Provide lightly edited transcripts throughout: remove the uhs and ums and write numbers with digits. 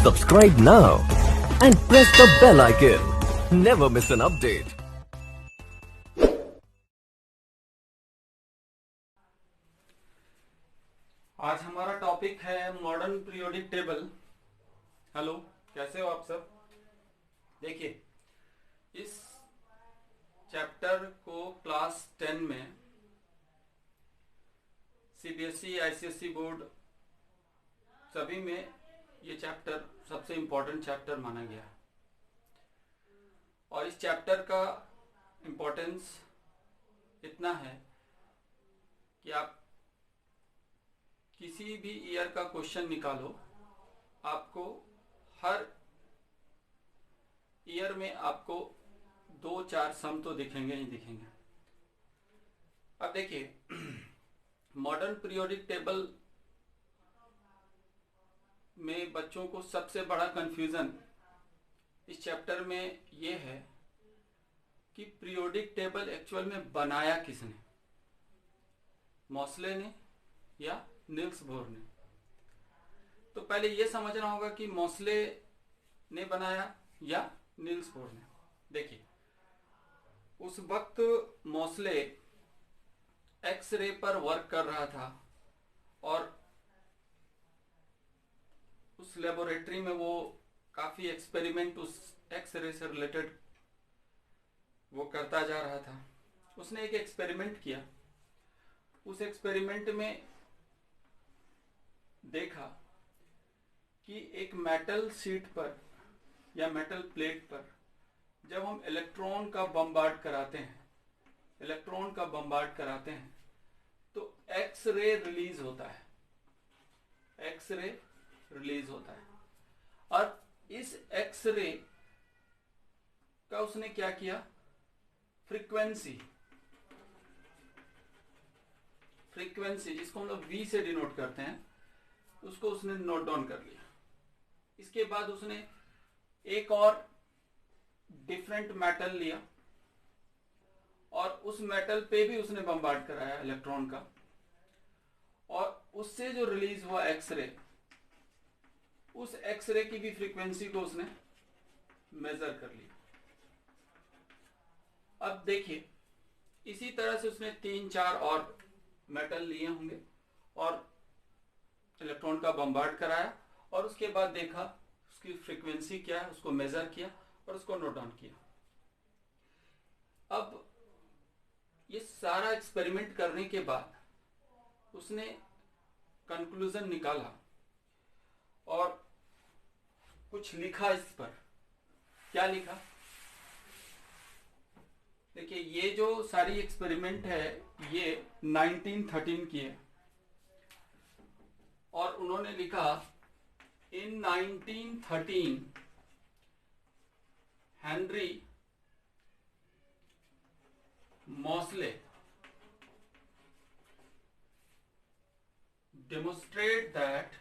Subscribe now and press the bell icon. Never miss an update. आज हमारा topic है modern periodic table. Hello, कैसे हो आप सब? देखिए, इस चैप्टर को क्लास 10 में सीबीएसई, आईसीएसई बोर्ड सभी में ये चैप्टर सबसे इम्पोर्टेंट चैप्टर माना गया है। और इस चैप्टर का इम्पोर्टेंस इतना है कि आप किसी भी ईयर का क्वेश्चन निकालो, आपको हर ईयर में आपको 2-4 सम तो दिखेंगे ही दिखेंगे। अब देखिए, मॉडर्न पीरियोडिक टेबल में बच्चों को सबसे बड़ा कंफ्यूजन इस चैप्टर में ये है कि पीरियोडिक टेबल एक्चुअल में बनाया किसने, मोस्ले ने या नील्स बोर ने। तो पहले ये समझना होगा कि मोस्ले ने बनाया या नील्स बोर ने। देखिए, उस वक्त मोस्ले एक्सरे पर वर्क कर रहा था और उस लेबोरेटरी में वो काफी एक्सपेरिमेंट उस एक्सरे से रिलेटेड वो करता जा रहा था। उसने एक एक्सपेरिमेंट किया। उस एक्सपेरिमेंट में देखा कि एक मेटल शीट पर या मेटल प्लेट पर जब हम इलेक्ट्रॉन का बम्बार्ड कराते हैं तो एक्सरे रिलीज होता है। और इस एक्सरे का उसने क्या किया, फ्रीक्वेंसी जिसको हम लोग V से डिनोट करते हैं, उसको उसने नोट डाउन कर लिया। इसके बाद उसने एक और डिफरेंट मेटल लिया और उस मेटल पे भी उसने बम्बार्ड कराया इलेक्ट्रॉन का, और उससे जो रिलीज हुआ एक्सरे, उस एक्सरे की भी फ्रीक्वेंसी को उसने मेजर कर लिया। अब देखिए, इसी तरह से उसने 3-4 और मेटल लिए होंगे और इलेक्ट्रॉन का बम्बार्ड कराया और उसके बाद देखा उसकी फ्रीक्वेंसी क्या है, उसको मेजर किया और उसको नोट डाउन किया। अब ये सारा एक्सपेरिमेंट करने के बाद उसने कंक्लूजन निकाला और कुछ लिखा इस पर। क्या लिखा? देखिए, ये जो सारी एक्सपेरिमेंट है ये 1913 की है और उन्होंने लिखा, in 1913 Henry Moseley demonstrate that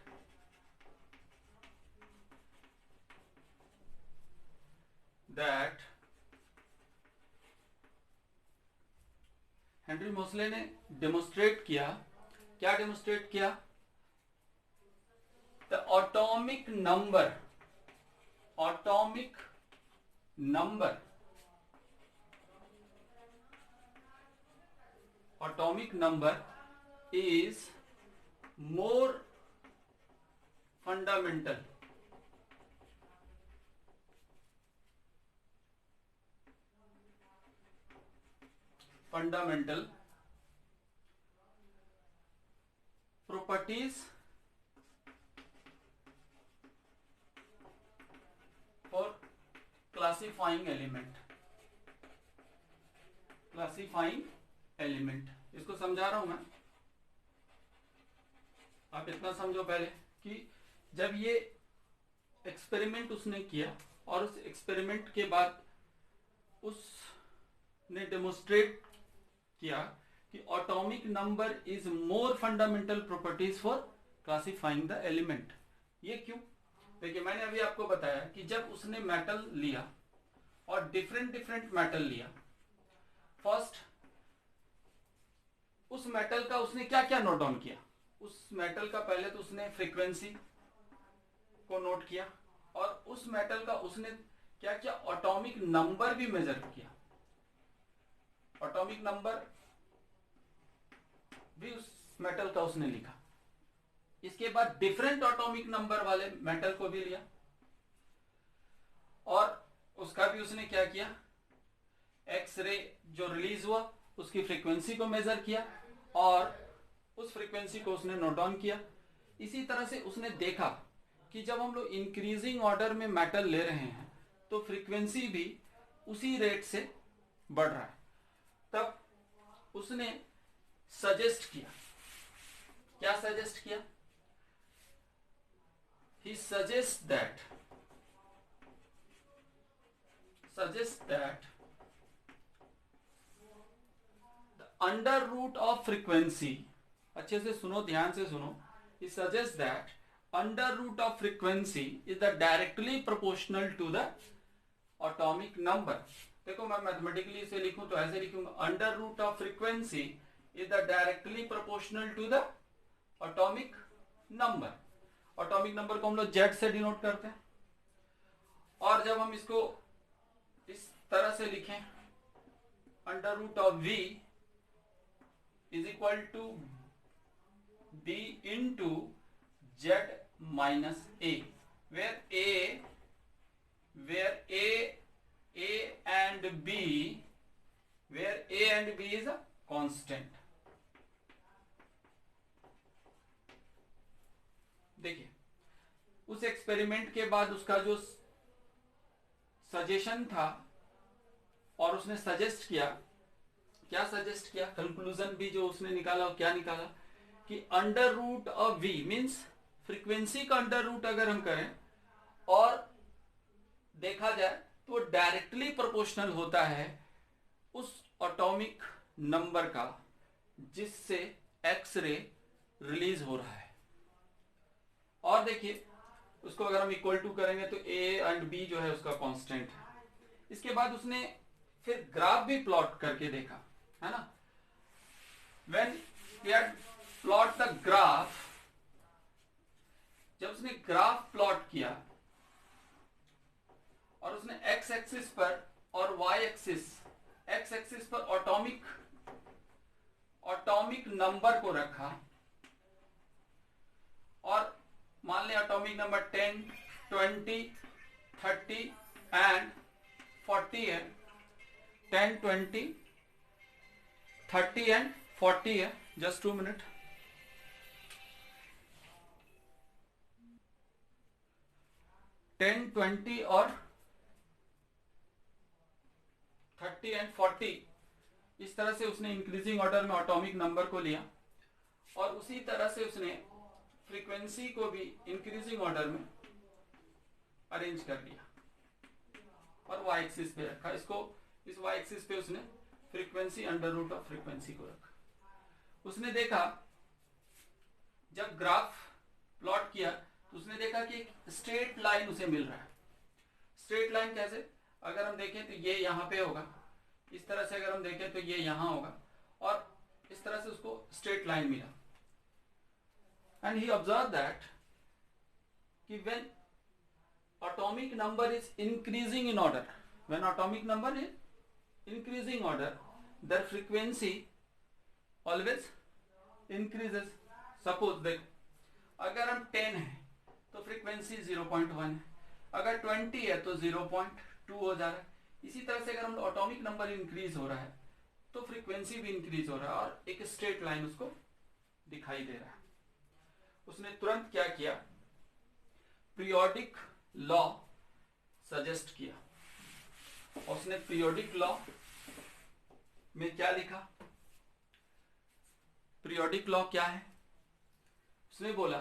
Henry Moseley ने डेमोस्ट्रेट किया। क्या डेमोस्ट्रेट किया? The atomic number is more fundamental properties for classifying element। इसको समझा रहा हूं मैं, आप इतना समझो पहले कि जब ये एक्सपेरिमेंट उसने किया और उस एक्सपेरिमेंट के बाद उसने डेमोस्ट्रेट किया कि atomic number is more fundamental properties for classifying the element. ये क्यों? देखिए, मैंने अभी आपको बताया कि जब उसने मेटल लिया और डिफरेंट मेटल लिया, फर्स्ट उस मेटल का उसने क्या क्या नोट डाउन किया। उस मेटल का पहले तो उसने फ्रीक्वेंसी को नोट किया और उस मेटल का उसने क्या किया, एटॉमिक नंबर भी मेजर किया, एटॉमिक नंबर भी उस मेटल का उसने लिखा। इसके बाद डिफरेंट एटॉमिक नंबर वाले मेटल को भी लिया और उसका भी उसने क्या किया, एक्सरे जो रिलीज हुआ उसकी फ्रीक्वेंसी को मेजर किया और उस फ्रीक्वेंसी को उसने नोट डाउन किया। इसी तरह से उसने देखा कि जब हम लोग इंक्रीजिंग ऑर्डर में मेटल ले रहे हैं तो फ्रीक्वेंसी भी उसी रेट से बढ़ रहा है। तब उसने सजेस्ट किया, क्या सजेस्ट किया, he suggests that the under root of frequency, अच्छे से सुनो, ध्यान से सुनो, he suggests that under root of frequency is the directly proportional to the atomic number। देखो मैं मैथमेटिकली इसे लिखूं तो ऐसे लिखूंगा, under root of frequency is the directly proportional to the atomic number. Atomic number को हम लोग जेड से डिनोट करते हैं और जब हम इसको इस तरह से लिखें, under root of v is equal to b into Z minus a, where a and b is a constant। देखिए उस एक्सपेरिमेंट के बाद उसका जो सजेशन था और उसने सजेस्ट किया, क्या सजेस्ट किया, कंक्लूजन भी जो उसने निकाला, क्या निकाला कि under root of v means frequency का अंडर रूट अगर हम करें और देखा जाए तो डायरेक्टली प्रोपोर्शनल होता है उस एटॉमिक नंबर का जिससे एक्सरे रिलीज हो रहा है। और देखिए उसको अगर हम इक्वल टू करेंगे तो a एंड b जो है उसका कांस्टेंट है। इसके बाद उसने फिर ग्राफ भी प्लॉट करके देखा, है ना। When we had plot the graph, जब उसने ग्राफ प्लॉट किया और उसने x एक्सिस पर और y एक्सिस, x एक्सिस पर एटॉमिक नंबर को रखा और मान लें एटॉमिक नंबर 10, 20, 30 एंड 40 है, 10, 20, 30 एंड 40 है। Just 2 minute. टेन, 20 और 30 एंड 40 इस तरह से उसने इंक्रीजिंग ऑर्डर में एटॉमिक नंबर को लिया और उसी तरह से उसने फ्रीक्वेंसी को भी इंक्रीजिंग ऑर्डर में अरेंज कर लिया और y एक्सिस पे रखा। इसको इस y एक्सिस पे उसने frequency under root of frequency को रखा। उसने देखा, जब ग्राफ प्लॉट किया तो उसने देखा कि एक स्ट्रेट लाइन उसे मिल रहा है। स्ट्रेट लाइन कैसे, अगर हम देखें तो ये यहाँ पे होगा, इस तरह से अगर हम देखें तो ये यहाँ होगा और इस तरह से उसको स्ट्रेट लाइन मिला। एंड ही ऑब्जर्व दैट कि when atomic number is increasing in order, when atomic number is increasing order, their frequency always increases। suppose देख, अगर हम 10 है तो फ्रीक्वेंसी 0.1 है, अगर 20 है तो 0.2 हो जा रहा है। इसी तरह से अगर हम एटॉमिक नंबर इंक्रीज हो रहा है तो फ्रीक्वेंसी भी इंक्रीज हो रहा है और एक स्ट्रेट लाइन उसको दिखाई दे रहा है। उसने तुरंत क्या किया, पीरियोडिक लॉ सजेस्ट किया। उसने पीरियोडिक लॉ में क्या लिखा, पीरियोडिक लॉ क्या है, उसने बोला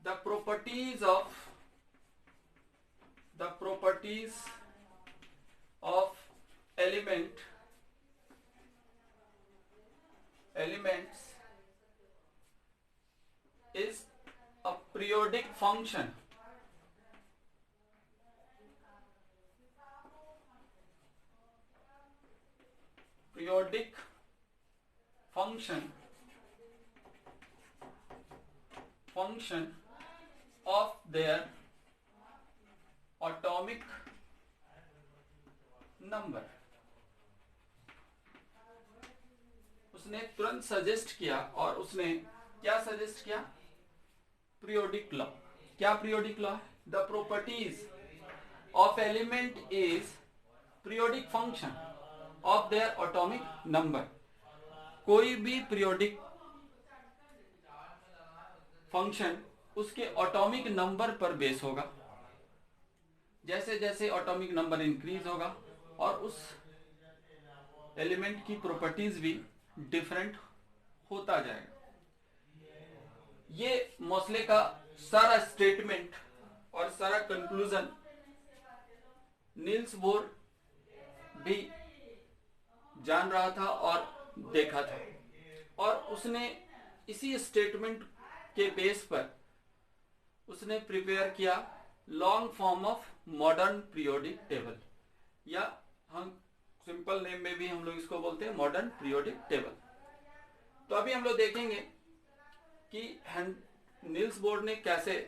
the properties of elements is a periodic function. periodic function of their number. उसने तुरंत सजेस्ट किया, और उसने क्या सजेस्ट किया? Periodic law. क्या पीरियोडिक लॉ है? The properties of element is periodic function of their atomic number. कोई भी पीरियोडिक फंक्शन उसके एटॉमिक नंबर पर बेस होगा। जैसे जैसे एटॉमिक नंबर इंक्रीज होगा और उस एलिमेंट की प्रॉपर्टीज भी डिफरेंट होता जाएगा। ये मोस्ले का सारा स्टेटमेंट और सारा कंक्लूजन नील्स बोर भी जान रहा था और देखा था, और उसने इसी स्टेटमेंट के बेस पर उसने प्रिपेयर किया long form of modern periodic table, या हम सिंपल नेम में भी हम लोग इसको बोलते हैं मॉडर्न पीरियोडिक टेबल। तो अभी हम लोग देखेंगे कि नील्स बोर ने कैसे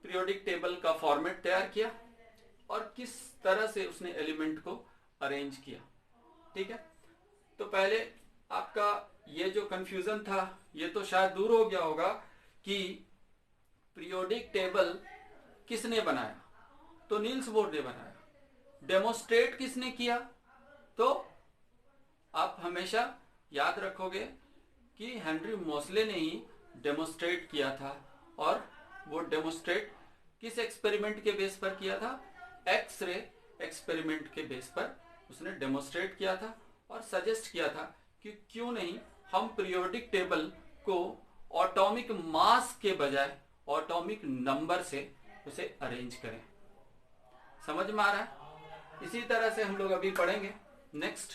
पीरियोडिक टेबल का फॉर्मेट तैयार किया और किस तरह से उसने एलिमेंट को अरेंज किया। ठीक है, तो पहले आपका ये जो कंफ्यूजन था ये तो शायद दूर हो गया होगा कि पीरियोडिक टेबल किसने बनाया? तो नील्स बोर ने बनाया। डेमोस्ट्रेट किसने किया? तो आप हमेशा याद रखोगे कि हेनरी मोस्ले ने ही डेमोस्ट्रेट किया था, और वो डेमोस्ट्रेट किस एक्सपेरिमेंट के बेस पर किया था? एक्स-रे एक्सपेरिमेंट के बेस पर उसने डेमोस्ट्रेट किया था और सजेस्ट किया था कि क्यों नहीं हम पीरियोडिक टेबल को एटॉमिक मास के बजाय एटॉमिक नंबर से उसे अरेंज करें। समझ में आ रहा है? इसी तरह से हम लोग अभी पढ़ेंगे नेक्स्ट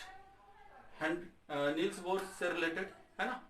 नील्स बोर से रिलेटेड, है ना।